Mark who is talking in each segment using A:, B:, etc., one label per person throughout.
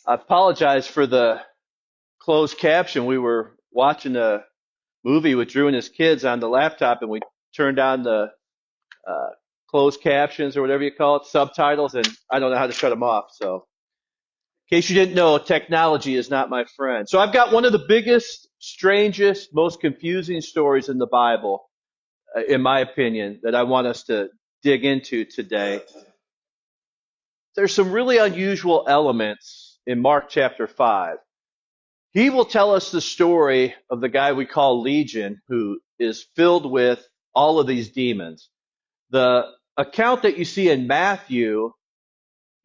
A: I apologize for the closed caption. We were watching a movie with Drew and his kids on the laptop, and we turned on the uh, closed captions or whatever you call it, subtitles, and I don't know how to shut them off. So, in case you didn't know, technology is not my friend. So, I've got one of the biggest, strangest, most confusing stories in the Bible, in my opinion, that I want us to dig into today. There's some really unusual elements in Mark chapter 5. He will tell us the story of the guy we call Legion, who is filled with all of these demons. The account that you see in Matthew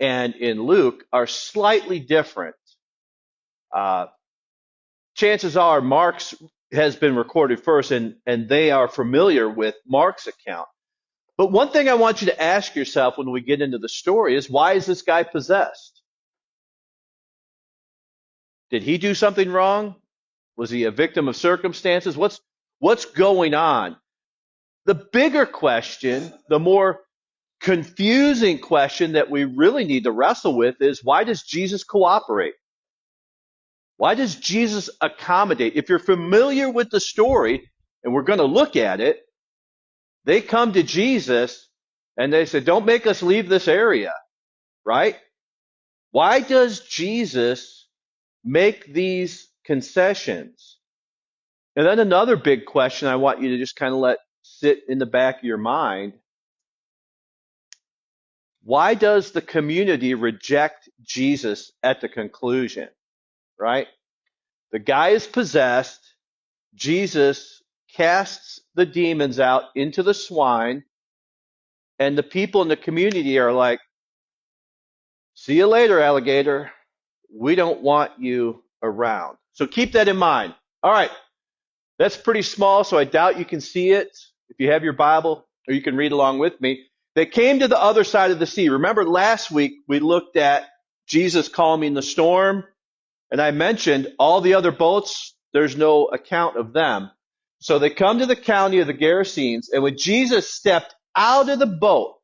A: and in Luke are slightly different. Uh, Chances are Mark's has been recorded first, and they are familiar with Mark's account. But one thing I want you to ask yourself when we get into the story is, why is this guy possessed? Did he do something wrong? Was he a victim of circumstances? What's going on? The bigger question, the more confusing question that we really need to wrestle with is, why does Jesus cooperate? Why does Jesus accommodate? If you're familiar with the story, and we're going to look at it, they come to Jesus and they say, don't make us leave this area, right? Why does Jesus make these concessions? And then another big question I want you to just kind of let sit in the back of your mind. Why does the community reject Jesus at the conclusion, right? The guy is possessed. Jesus casts the demons out into the swine, and the people in the community are like, see you later, alligator. We don't want you around. So keep that in mind. All right. That's pretty small, so I doubt you can see it. If you have your Bible, or you can read along with me. They came to the other side of the sea. Remember last week we looked at Jesus calming the storm, and I mentioned all the other boats, there's no account of them. So they come to the county of the Gerasenes, and when Jesus stepped out of the boat,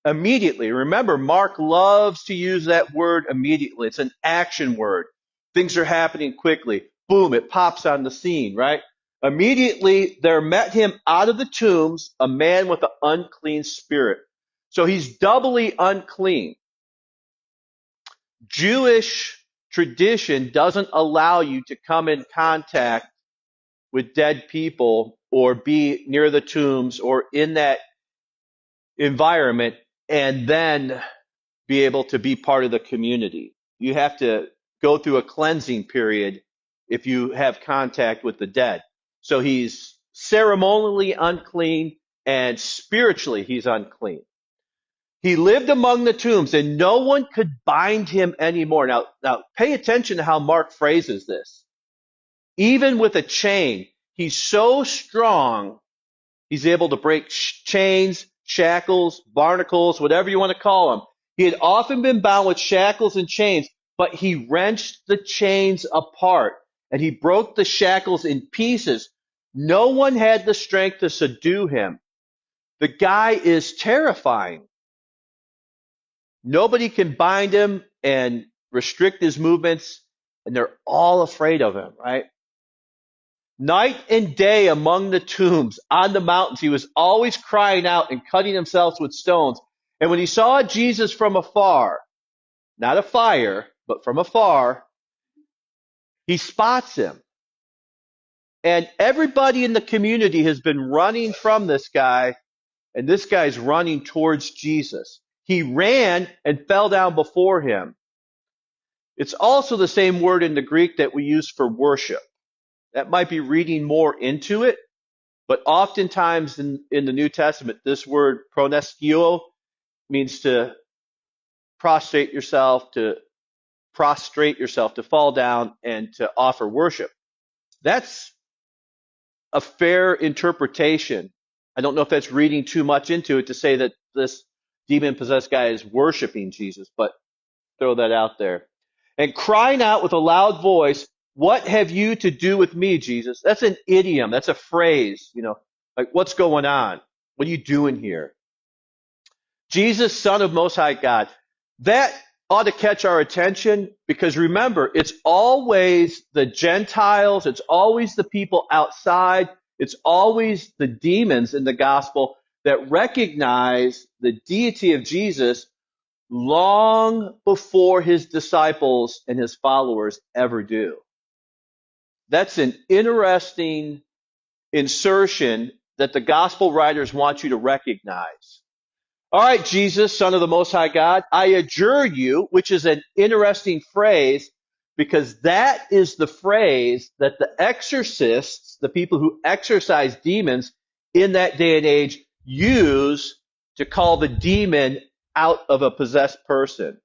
A: immediately, remember Mark loves to use that word immediately. It's an action word. Things are happening quickly. Boom, it pops on the scene, right? Immediately there met him out of the tombs a man with an unclean spirit. So he's doubly unclean. Jewish tradition doesn't allow you to come in contact with dead people or be near the tombs or in that environment and then be able to be part of the community. You have to go through a cleansing period if you have contact with the dead. So he's ceremonially unclean and spiritually he's unclean. He lived among the tombs and no one could bind him anymore. Now pay attention to how Mark phrases this. Even with a chain, he's so strong, he's able to break chains, shackles, barnacles, whatever you want to call them. He had often been bound with shackles and chains, but he wrenched the chains apart and he broke the shackles in pieces. No one had the strength to subdue him. The guy is terrifying. Nobody can bind him and restrict his movements, and they're all afraid of him, right? Night and day among the tombs, on the mountains, he was always crying out and cutting himself with stones. And when he saw Jesus from afar, not a fire, but from afar, he spots him. And everybody in the community has been running from this guy, and this guy's running towards Jesus. He ran and fell down before him. It's also the same word in the Greek that we use for worship. That might be reading more into it, but oftentimes in the New Testament, this word proneskio means to prostrate yourself, to fall down and to offer worship. That's a fair interpretation. I don't know if that's reading too much into it to say that this demon-possessed guy is worshiping Jesus, but throw that out there. And crying out with a loud voice, what have you to do with me, Jesus? That's an idiom. That's a phrase, like what's going on? What are you doing here? Jesus, Son of Most High God. That ought to catch our attention because remember, it's always the Gentiles, it's always the people outside, it's always the demons in the gospel that recognize the deity of Jesus long before his disciples and his followers ever do. That's an interesting insertion that the gospel writers want you to recognize. All right, Jesus, Son of the Most High God, I adjure you, which is an interesting phrase because that is the phrase that the exorcists, the people who exorcise demons in that day and age, use to call the demon out of a possessed person.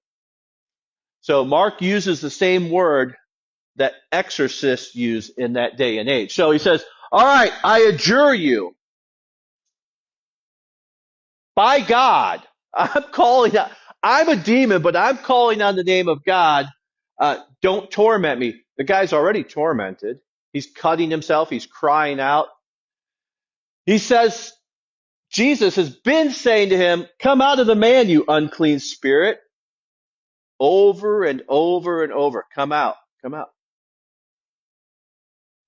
A: So Mark uses the same word that exorcists use in that day and age. So he says, all right, I adjure you by God. I'm a demon, but I'm calling on the name of God. Don't torment me. The guy's already tormented. He's cutting himself. He's crying out. He says, Jesus has been saying to him, come out of the man, you unclean spirit. Over and over and over. Come out. Come out.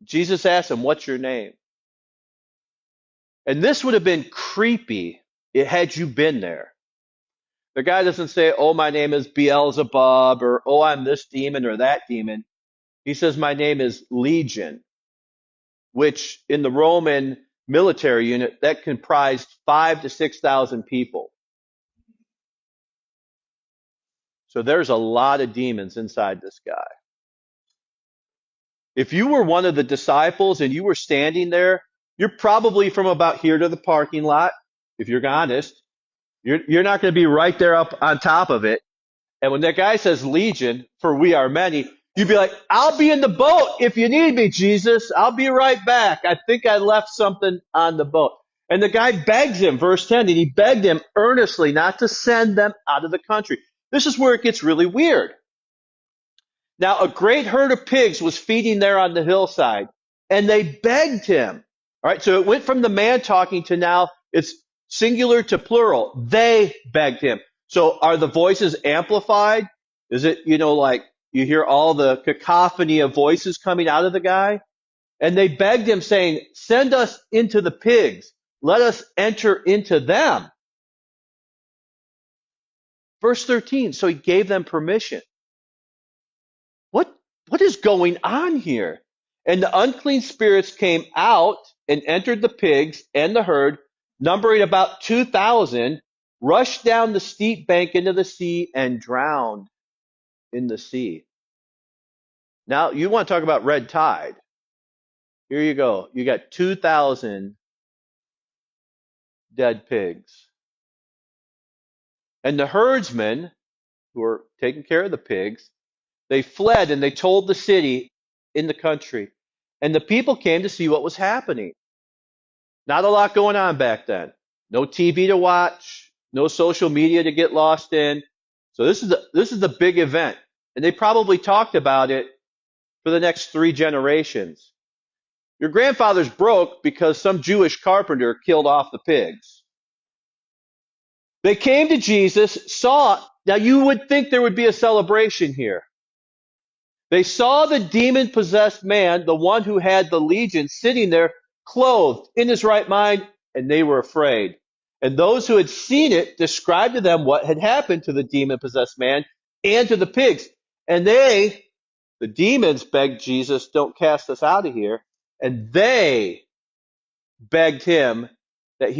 A: Jesus asked him, what's your name? And this would have been creepy had you been there. The guy doesn't say, oh, my name is Beelzebub, or oh, I'm this demon or that demon. He says, my name is Legion, which in the Roman military unit, that comprised 5,000 to 6,000 people. So there's a lot of demons inside this guy. If you were one of the disciples and you were standing there, you're probably from about here to the parking lot, if you're honest. You're not going to be right there up on top of it. And when that guy says Legion, for we are many, you'd be like, I'll be in the boat if you need me, Jesus. I'll be right back. I think I left something on the boat. And the guy begs him, verse 10, and he begged him earnestly not to send them out of the country. This is where it gets really weird. Now, a great herd of pigs was feeding there on the hillside, and they begged him. All right, so it went from the man talking to now it's singular to plural. They begged him. So are the voices amplified? Is it, like you hear all the cacophony of voices coming out of the guy? And they begged him saying, send us into the pigs. Let us enter into them. Verse 13, so he gave them permission. What is going on here? And the unclean spirits came out and entered the pigs and the herd, numbering about 2,000, rushed down the steep bank into the sea and drowned in the sea. Now, you want to talk about red tide. Here you go. You got 2,000 dead pigs. And the herdsmen who were taking care of the pigs, they fled and they told the city in the country. And the people came to see what was happening. Not a lot going on back then. No TV to watch, no social media to get lost in. So this is the big event. And they probably talked about it for the next 3 generations. Your grandfather's broke because some Jewish carpenter killed off the pigs. They came to Jesus, now you would think there would be a celebration here. They saw the demon-possessed man, the one who had the legion, sitting there, clothed, in his right mind, and they were afraid. And those who had seen it described to them what had happened to the demon-possessed man and to the pigs. And the demons, begged Jesus, don't cast us out of here. And they begged him that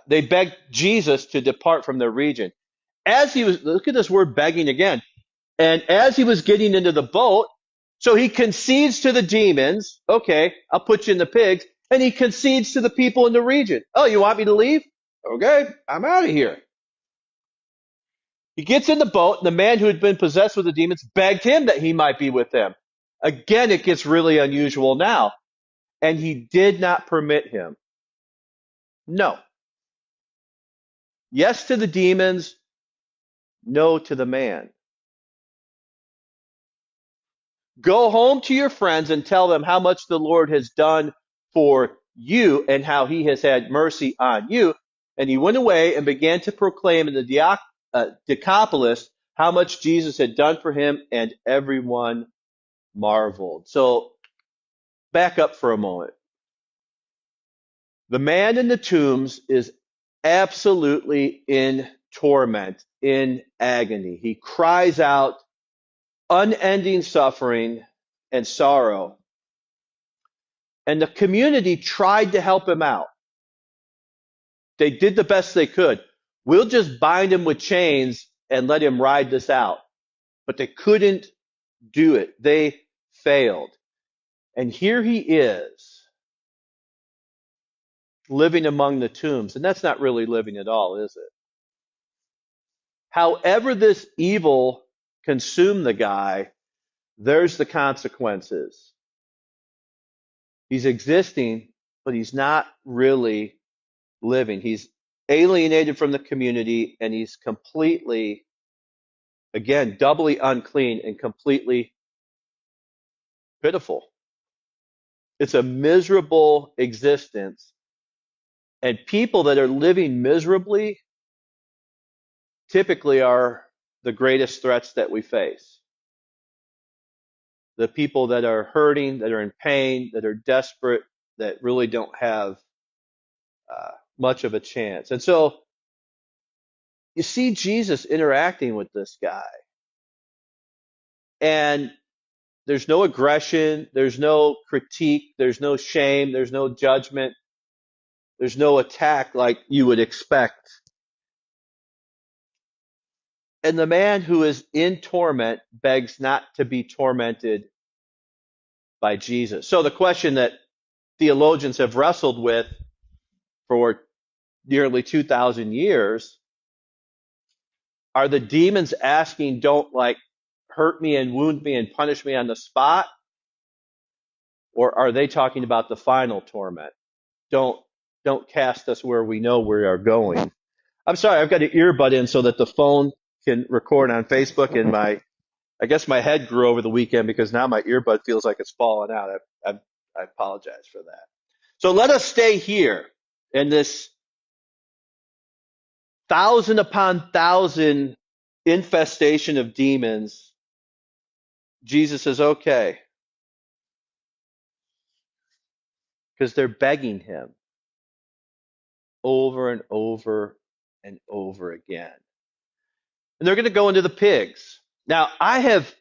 A: they begged Jesus to depart from their region. Look at this word begging again. And as he was getting into the boat, so he concedes to the demons, okay, I'll put you in the pigs, and he concedes to the people in the region. Oh, you want me to leave? Okay, I'm out of here. He gets in the boat, and the man who had been possessed with the demons begged him that he might be with them. Again, it gets really unusual now. And he did not permit him. No. Yes to the demons, no to the man. Go home to your friends and tell them how much the Lord has done for you and how he has had mercy on you. And he went away and began to proclaim in the Decapolis how much Jesus had done for him, and everyone marveled. So back up for a moment. The man in the tombs is absolutely in torment, in agony. He cries out unending suffering and sorrow. And the community tried to help him out. They did the best they could. We'll just bind him with chains and let him ride this out. But they couldn't do it. They failed. And here he is, living among the tombs. And that's not really living at all, is it? However this evil consumed the guy, there's the consequences. He's existing, but he's not really living. He's alienated from the community, and he's completely, again, doubly unclean and completely pitiful. It's a miserable existence. And people that are living miserably typically are the greatest threats that we face. The people that are hurting, that are in pain, that are desperate, that really don't have much of a chance. And so you see Jesus interacting with this guy. And there's no aggression, there's no critique, there's no shame, there's no judgment, there's no attack like you would expect. And the man who is in torment begs not to be tormented by Jesus. So the question that theologians have wrestled with for nearly 2,000 years, are the demons asking, don't like hurt me and wound me and punish me on the spot? Or are they talking about the final torment? Don't cast us where we know we are going. I'm sorry, I've got an earbud in so that the phone can record on Facebook, and I guess my head grew over the weekend because now my earbud feels like it's falling out. I apologize for that. So let us stay here in this thousand upon thousand infestation of demons. Jesus says, okay, because they're begging him over and over and over again. And they're going to go into the pigs. Now, I have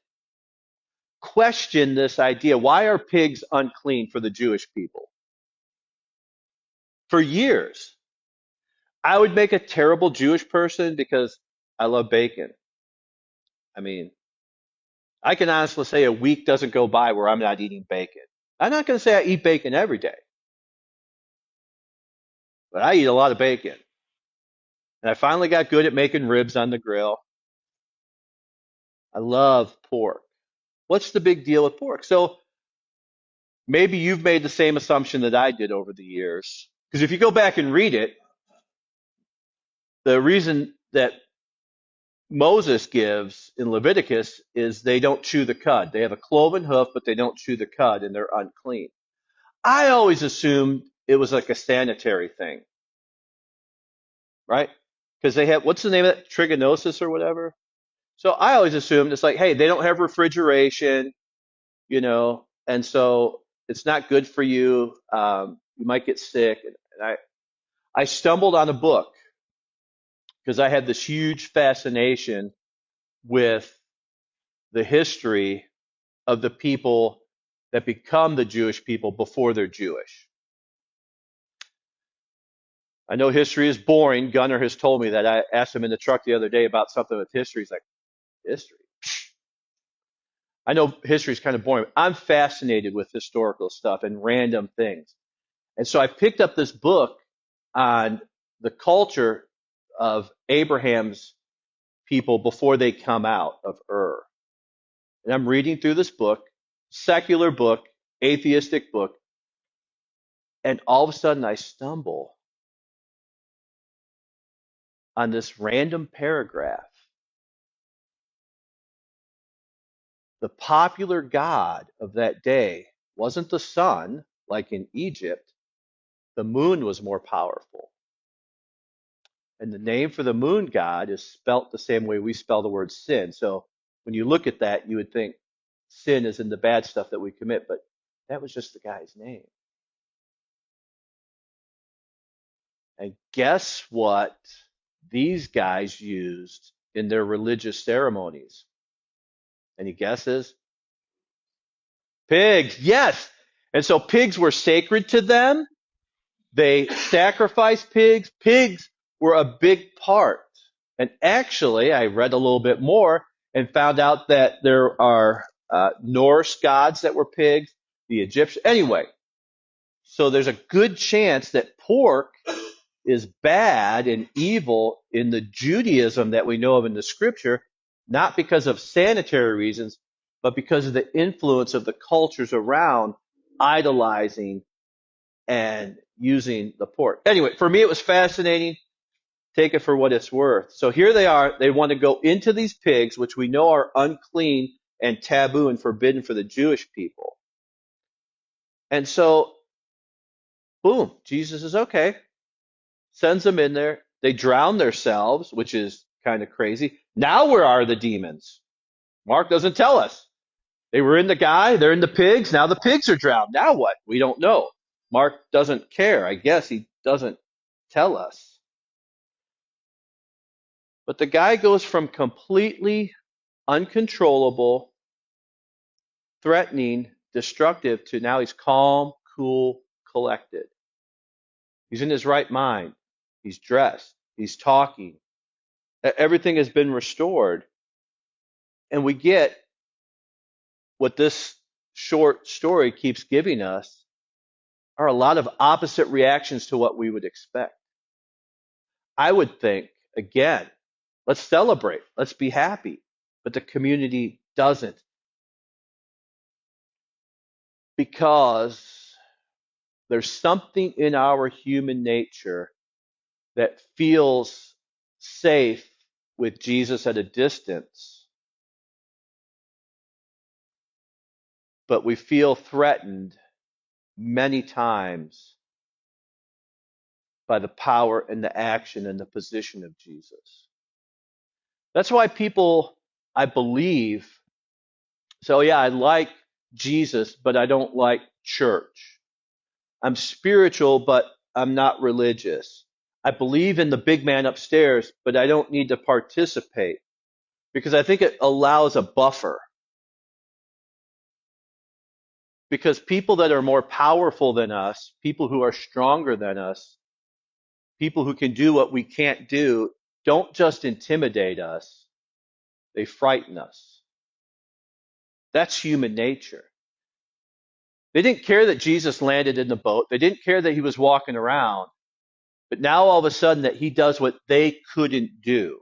A: questioned this idea. Why are pigs unclean for the Jewish people? For years. I would make a terrible Jewish person because I love bacon. I mean, I can honestly say a week doesn't go by where I'm not eating bacon. I'm not going to say I eat bacon every day, but I eat a lot of bacon. And I finally got good at making ribs on the grill. I love pork. What's the big deal with pork? So maybe you've made the same assumption that I did over the years. Because if you go back and read it, the reason that Moses gives in Leviticus is they don't chew the cud. They have a cloven hoof, but they don't chew the cud, and they're unclean. I always assumed it was like a sanitary thing, right? Because they have, what's the name of that? Trigonosis or whatever? So I always assumed it's like, hey, they don't have refrigeration, and so it's not good for you. You might get sick. And I stumbled on a book because I had this huge fascination with the history of the people that become the Jewish people before they're Jewish. I know history is boring. Gunnar has told me that. I asked him in the truck the other day about something with history. He's like, history? I know history is kind of boring. I'm fascinated with historical stuff and random things. And so I picked up this book on the culture of Abraham's people before they come out of Ur. And I'm reading through this book, secular book, atheistic book, and all of a sudden I stumble on this random paragraph. The popular god of that day wasn't the sun, like in Egypt. The moon was more powerful. And the name for the moon god is spelt the same way we spell the word sin. So when you look at that, you would think sin is in the bad stuff that we commit, but that was just the guy's name. And guess what these guys used in their religious ceremonies? Any guesses? Pigs, yes. And so pigs were sacred to them. They sacrificed pigs. Pigs were a big part. And actually, I read a little bit more and found out that there are Norse gods that were pigs, the Egyptians. Anyway, so there's a good chance that pork is bad and evil in the Judaism that we know of in the scripture, not because of sanitary reasons, but because of the influence of the cultures around idolizing and using the pork. Anyway, for me, it was fascinating. Take it for what it's worth. So here they are. They want to go into these pigs, which we know are unclean and taboo and forbidden for the Jewish people. And so, boom, Jesus is okay. Sends them in there. They drown themselves, which is kind of crazy. Now where are the demons? Mark doesn't tell us. They were in the guy, they're in the pigs. Now the pigs are drowned. Now what? We don't know. Mark doesn't care. I guess he doesn't tell us. But the guy goes from completely uncontrollable, threatening, destructive to now he's calm, cool, collected. He's in his right mind. He's dressed. He's talking. Everything has been restored. And we get what this short story keeps giving us are a lot of opposite reactions to what we would expect. I would think, again, let's celebrate, let's be happy. But the community doesn't. Because there's something in our human nature that feels safe with Jesus at a distance, but we feel threatened many times by the power and the action and the position of Jesus. That's why people, I believe, say, oh yeah, I like Jesus, but I don't like church. I'm spiritual, but I'm not religious. I believe in the big man upstairs, but I don't need to participate because I think it allows a buffer. Because people that are more powerful than us, people who are stronger than us, people who can do what we can't do, don't just intimidate us, they frighten us. That's human nature. They didn't care that Jesus landed in the boat. They didn't care that he was walking around. But now all of a sudden that he does what they couldn't do.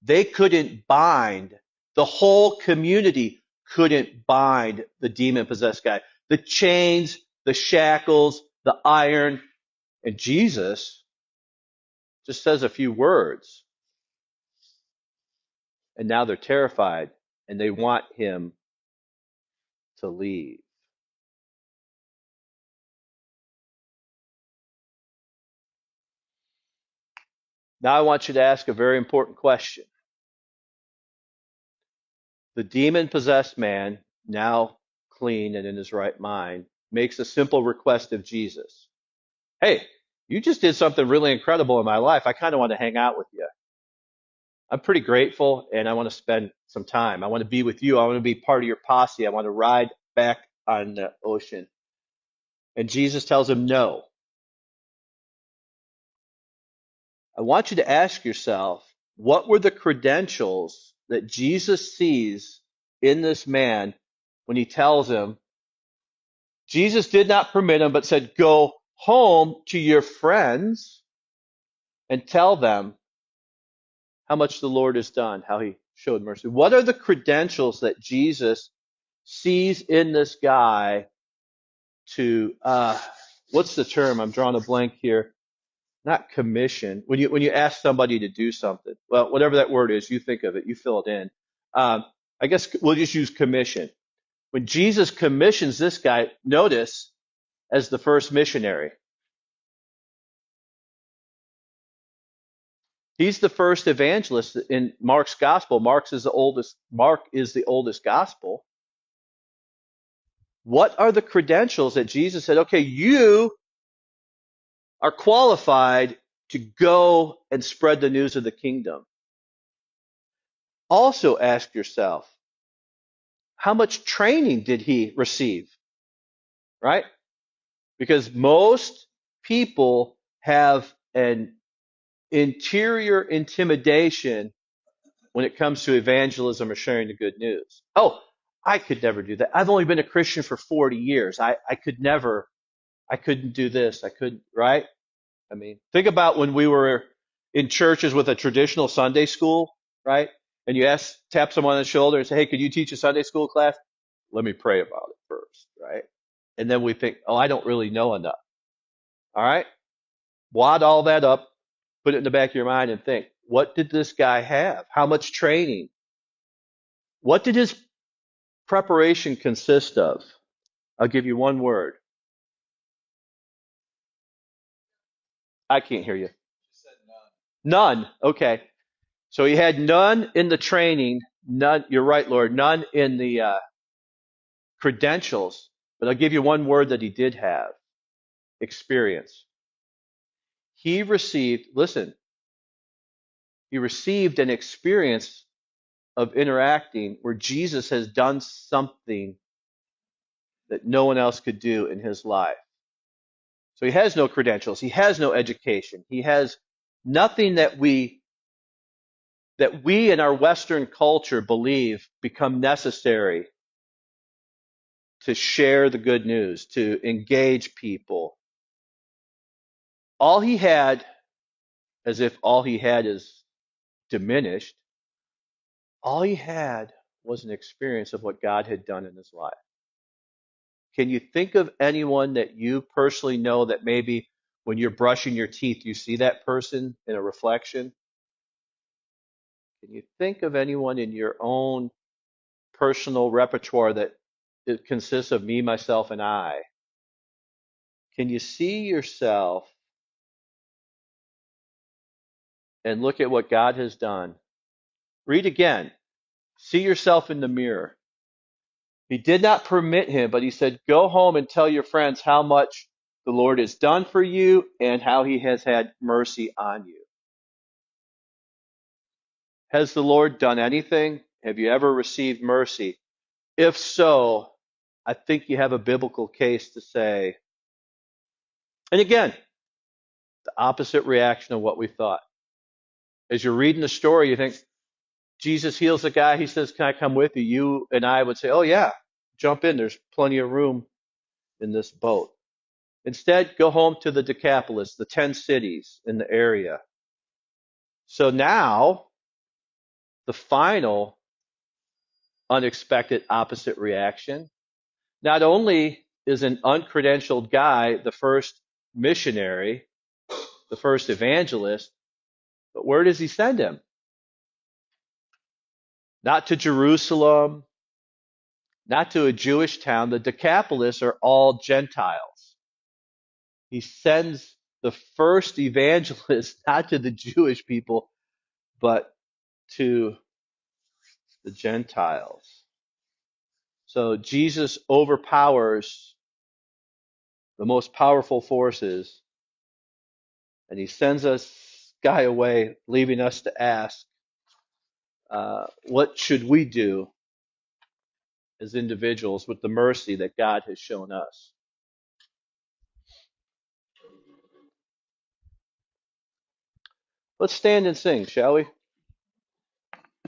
A: They couldn't bind. The whole community couldn't bind the demon-possessed guy. The chains, the shackles, the iron. And Jesus just says a few words. And now they're terrified and they want him to leave. Now I want you to ask a very important question. The demon-possessed man, now clean and in his right mind, makes a simple request of Jesus. Hey, you just did something really incredible in my life. I kind of want to hang out with you. I'm pretty grateful and I want to spend some time. I want to be with you. I want to be part of your posse. I want to ride back on the ocean. And Jesus tells him no. I want you to ask yourself, what were the credentials that Jesus sees in this man when he tells him, Jesus did not permit him, but said, go home to your friends and tell them how much the Lord has done, how he showed mercy. What are the credentials that Jesus sees in this guy to, what's the term? I'm drawing a blank here. Not commission. When you ask somebody to do something, well, whatever that word is, you think of it, you fill it in. I guess we'll just use commission. When Jesus commissions this guy, notice as the first missionary. He's the first evangelist in Mark's gospel. Mark is the oldest gospel. What are the credentials that Jesus said, okay, you are qualified to go and spread the news of the kingdom? Also ask yourself, how much training did he receive? Right? Because most people have an interior intimidation when it comes to evangelism or sharing the good news. Oh, I could never do that. I've only been a Christian for 40 years. I couldn't do this. I couldn't, right? I mean, think about when we were in churches with a traditional Sunday school, right? And you tap someone on the shoulder and say, hey, could you teach a Sunday school class? Let me pray about it first, right? And then we think, oh, I don't really know enough. All right? Wad all that up, put it in the back of your mind and think, what did this guy have? How much training? What did his preparation consist of? I'll give you one word. I can't hear you. None. Okay. So he had none in the training, none, you're right, Lord, none in the credentials, but I'll give you one word that he did have: experience. He received, listen, he received an experience of interacting where Jesus has done something that no one else could do in his life. So he has no credentials, he has no education, he has nothing that we in our Western culture believe become necessary to share the good news, to engage people. All he had, as if all he had is diminished, all he had was an experience of what God had done in his life. Can you think of anyone that you personally know that maybe when you're brushing your teeth, you see that person in a reflection? Can you think of anyone in your own personal repertoire that it consists of me, myself, and I? Can you see yourself and look at what God has done? Read again. See yourself in the mirror. He did not permit him, but he said, go home and tell your friends how much the Lord has done for you and how he has had mercy on you. Has the Lord done anything? Have you ever received mercy? If so, I think you have a biblical case to say. And again, the opposite reaction of what we thought. As you're reading the story, you think, Jesus heals the guy. He says, can I come with you? You and I would say, oh, yeah, jump in. There's plenty of room in this boat. Instead, go home to the Decapolis, the 10 cities in the area. So now, the final unexpected opposite reaction. Not only is an uncredentialed guy the first missionary, the first evangelist, but where does he send him? Not to Jerusalem, not to a Jewish town. The Decapolis are all Gentiles. He sends the first evangelist not to the Jewish people, but to the Gentiles. So Jesus overpowers the most powerful forces, and he sends us guy away, leaving us to ask, what should we do as individuals with the mercy that God has shown us? Let's stand and sing, shall we?